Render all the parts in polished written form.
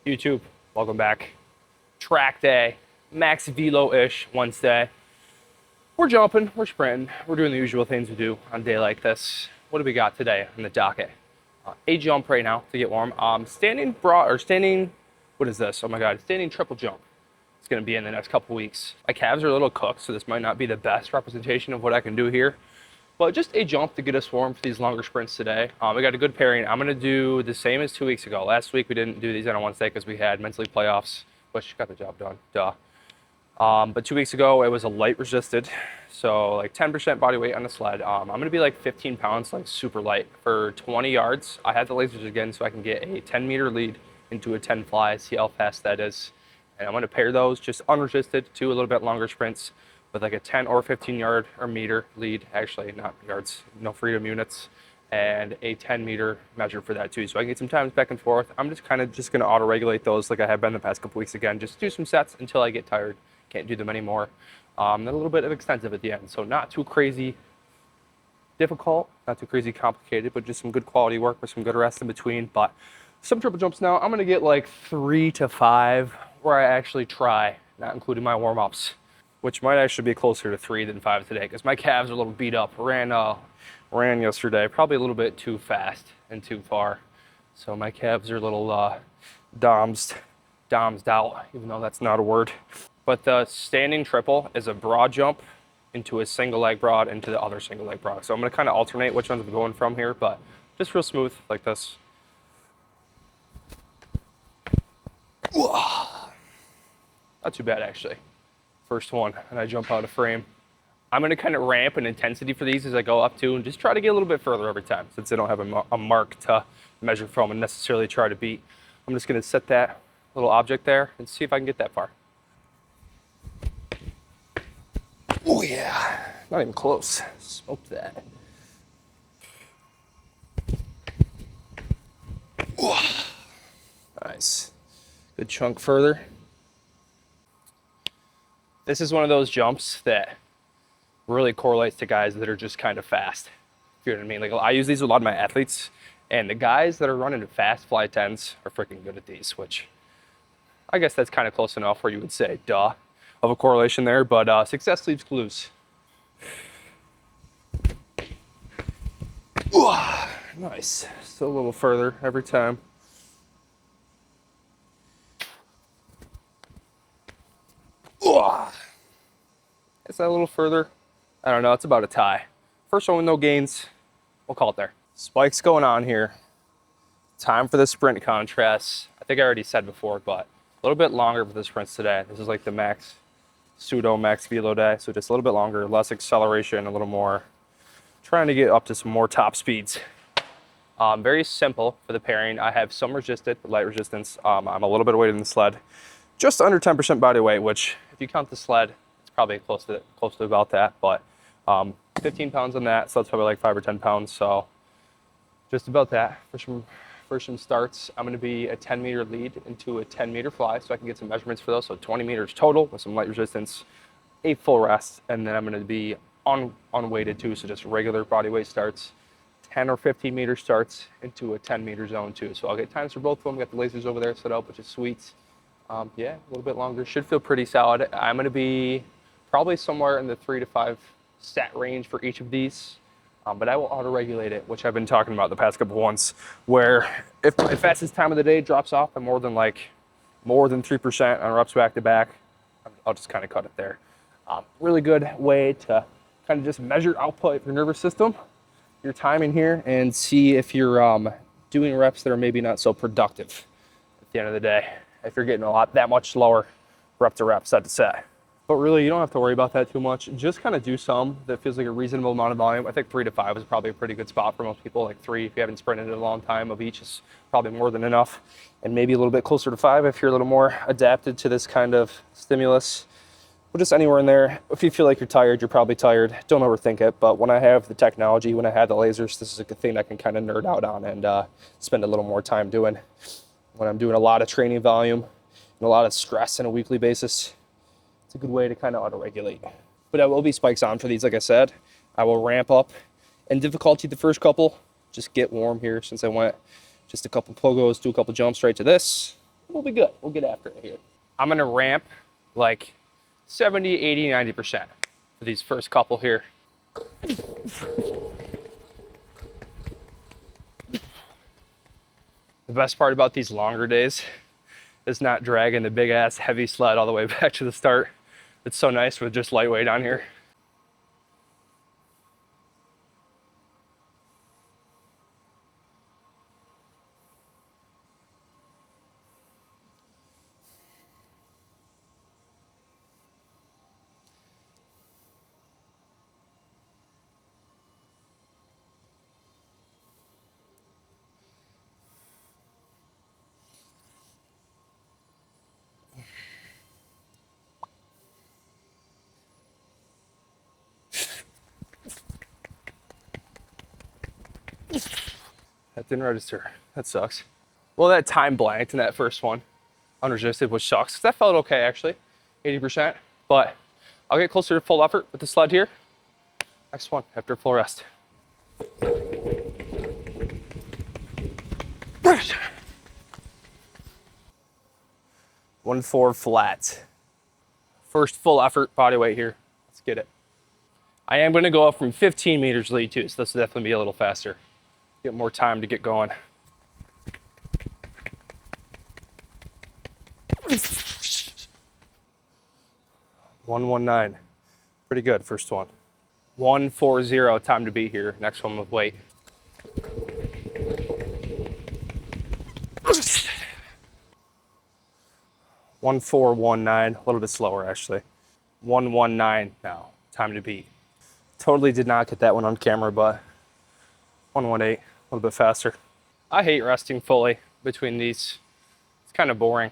YouTube, welcome back. Track day, max velo-ish Wednesday. We're jumping, we're sprinting, we're doing the usual things we do on a day like this. What do we got today on the docket? A jump right now to get warm. Standing broad, or standing, what is this? Oh my God, standing triple jump. It's gonna be in the next couple weeks. My calves are a little cooked, so this might not be the best representation of what I can do here. But just a jump to get us warm for these longer sprints today. We got a good pairing. I'm gonna do the same as 2 weeks ago. Last week we didn't do these on a Wednesday because we had mentally playoffs, which got the job done, duh. But 2 weeks ago it was a light resisted, so like 10% body weight on the sled. I'm gonna be like 15 pounds, like super light for 20 yards. I had the lasers again so I can get a 10-meter lead into a 10 fly, see how fast that is. And I'm gonna pair those just unresisted to a little bit longer sprints with like a 10 or 15 yard or meter lead, actually not yards, no freedom units, and a 10-meter measure for that too. So I can get some times back and forth. I'm just kind of gonna auto regulate those like I have been the past couple weeks again, just do some sets until I get tired, can't do them anymore. Then a little bit of extensive at the end. So not too crazy difficult, not too crazy complicated, but just some good quality work with some good rest in between. But some triple jumps now, I'm gonna get like 3 to 5 where I actually try, not including my warm-ups, which might actually be closer to 3 than 5 today because my calves are a little beat up. Ran yesterday, probably a little bit too fast and too far. So my calves are a little domsed out, even though that's not a word. But the standing triple is a broad jump into a single leg broad into the other single leg broad. So I'm gonna kind of alternate which ones I'm going from here, but just real smooth like this. Not too bad actually. First one, and I jump out of frame. I'm gonna kind of ramp in intensity for these as I go up to and just try to get a little bit further every time since I don't have a mark to measure from and necessarily try to beat. I'm just gonna set that little object there and see if I can get that far. Oh yeah, not even close. Smoked that. Ooh. Nice. Good chunk further. This is one of those jumps that really correlates to guys that are just kind of fast. If you know what I mean. Like I use these with a lot of my athletes, and the guys that are running fast fly 10s are freaking good at these, which I guess that's kind of close enough where you would say, duh, of a correlation there, but success leaves clues. Ooh, nice. Still a little further every time. Is that a little further? I don't know, it's about a tie. First one with no gains, we'll call it there. Spikes going on here. Time for the sprint contrast. I think I already said before, but a little bit longer for the sprints today. This is like the max, pseudo max velo day. So just a little bit longer, less acceleration, a little more. Trying to get up to some more top speeds. Very simple for the pairing. I have some resisted, light resistance. I'm a little bit weighted in the sled. Just under 10% body weight, which if you count the sled, it's probably close to about that, but 15 pounds on that, so that's probably like 5 or 10 pounds, so just about that. For some starts, I'm gonna be a 10-meter lead into a 10-meter fly, so I can get some measurements for those, so 20 meters total with some light resistance, a full rest, and then I'm gonna be unweighted too, so just regular body weight starts, 10 or 15 meter starts into a 10-meter zone too. So I'll get times for both of them, got the lasers over there set up, which is sweet. Yeah, a little bit longer, should feel pretty solid. I'm gonna be probably somewhere in the 3 to 5 set range for each of these, but I will auto-regulate it, which I've been talking about the past couple ones, where if my fastest time of the day drops off by more than 3% on reps back to back, I'll just kind of cut it there. Really good way to kind of just measure output of your nervous system, your timing here, and see if you're doing reps that are maybe not so productive at the end of the day, if you're getting that much slower rep to rep, set to set. But really, you don't have to worry about that too much. Just kind of do some that feels like a reasonable amount of volume. I think 3 to 5 is probably a pretty good spot for most people. Like 3, if you haven't sprinted in a long time, of each is probably more than enough. And maybe a little bit closer to 5 if you're a little more adapted to this kind of stimulus. But just anywhere in there. If you feel like you're tired, you're probably tired. Don't overthink it. But when I have the technology, when I have the lasers, this is a good thing I can kind of nerd out on and spend a little more time doing. When I'm doing a lot of training volume and a lot of stress on a weekly basis, it's a good way to kind of auto-regulate. But I will be spikes on for these, like I said. I will ramp up in difficulty the first couple. Just get warm here since I went just a couple pogos, do a couple jumps right to this. we'll be good. We'll get after it here. I'm gonna ramp like 70, 80, 90% for these first couple here. The best part about these longer days is not dragging the big ass heavy sled all the way back to the start. It's so nice with just lightweight on here. That didn't register. That sucks. Well, that time blanked in that first one, unresisted, which sucks. That felt okay actually, 80%. But I'll get closer to full effort with the sled here. Next one after full rest. 1-4 flat. First full effort body weight here. Let's get it. I am going to go up from 15 meters lead too, so this will definitely be a little faster. Get more time to get going. $119. Pretty good, first one. 140 time to beat here. Next one with weight. $1,419, a little bit slower actually. 119 now, time to beat. Totally did not get that one on camera, but 118, a little bit faster. I hate resting fully between these. It's kind of boring.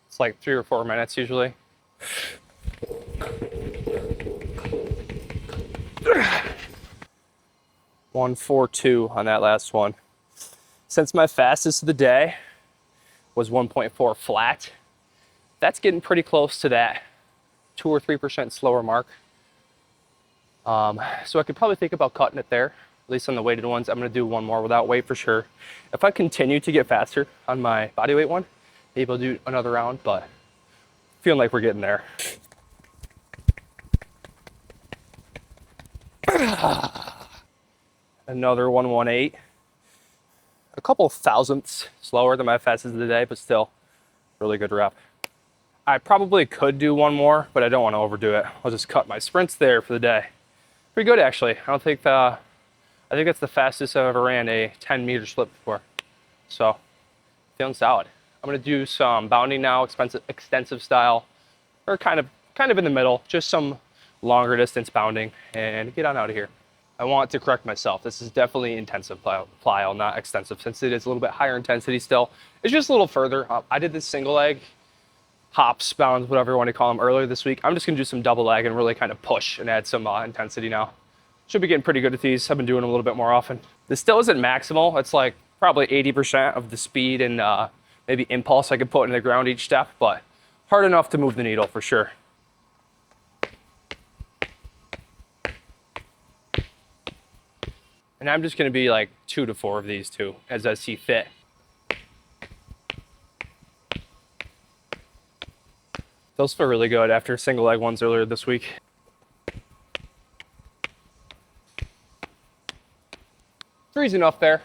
It's like 3 or 4 minutes usually. $142 on that last one. Since my fastest of the day was 1.4 flat, that's getting pretty close to that 2 or 3% slower mark. So I could probably think about cutting it there, at least on the weighted ones. I'm gonna do one more without weight for sure. If I continue to get faster on my body weight one, maybe I'll do another round, but feeling like we're getting there. Another 118. A couple thousandths slower than my fastest of the day, but still really good rep. I probably could do one more, but I don't want to overdo it. I'll just cut my sprints there for the day. Pretty good actually. I think that's the fastest I've ever ran a 10-meter split before. So feeling solid. I'm gonna do some bounding now, extensive style, or kind of in the middle, just some longer distance bounding, and get on out of here. I want to correct myself. This is definitely intensive plyo, not extensive, since it is a little bit higher intensity still. It's just a little further. I did this single leg, hops, bounds, whatever you want to call them, earlier this week. I'm just gonna do some double leg and really kind of push and add some intensity now. Should be getting pretty good at these. I've been doing them a little bit more often. This still isn't maximal. It's like probably 80% of the speed and maybe impulse I could put in the ground each step, but hard enough to move the needle for sure. And I'm just gonna be like 2 to 4 of these too, as I see fit. Those feel really good after single leg ones earlier this week. Three's enough there.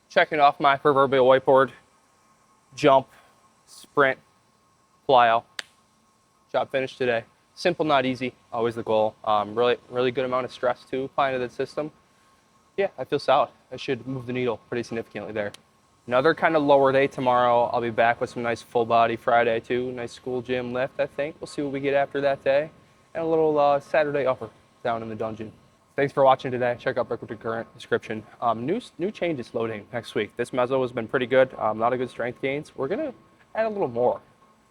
Checking off my proverbial whiteboard. Jump, sprint, plyo. Job finished today. Simple, not easy, always the goal. Really good amount of stress too, applying to the system. Yeah, I feel solid. I should move the needle pretty significantly there. Another kind of lower day tomorrow. I'll be back with some nice full body Friday too. Nice school gym lift, I think. We'll see what we get after that day. And a little Saturday upper down in the dungeon. Thanks for watching today. Check out Breakaway Current description. New changes loading next week. This meso has been pretty good. A lot of good strength gains. We're gonna add a little more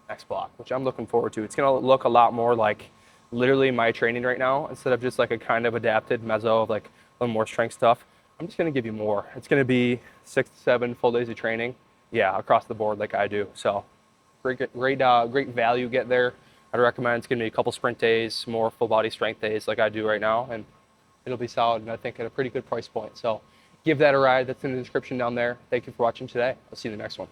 next block, which I'm looking forward to. It's gonna look a lot more like literally my training right now, instead of just like a kind of adapted meso of like a little more strength stuff. I'm just gonna give you more. It's gonna be 6 to 7 full days of training. Yeah, across the board like I do. So great value get there. I'd recommend it's gonna be a couple sprint days, more full body strength days like I do right now, and it'll be solid, and I think at a pretty good price point. So give that a ride. That's in the description down there. Thank you for watching today. I'll see you in the next one.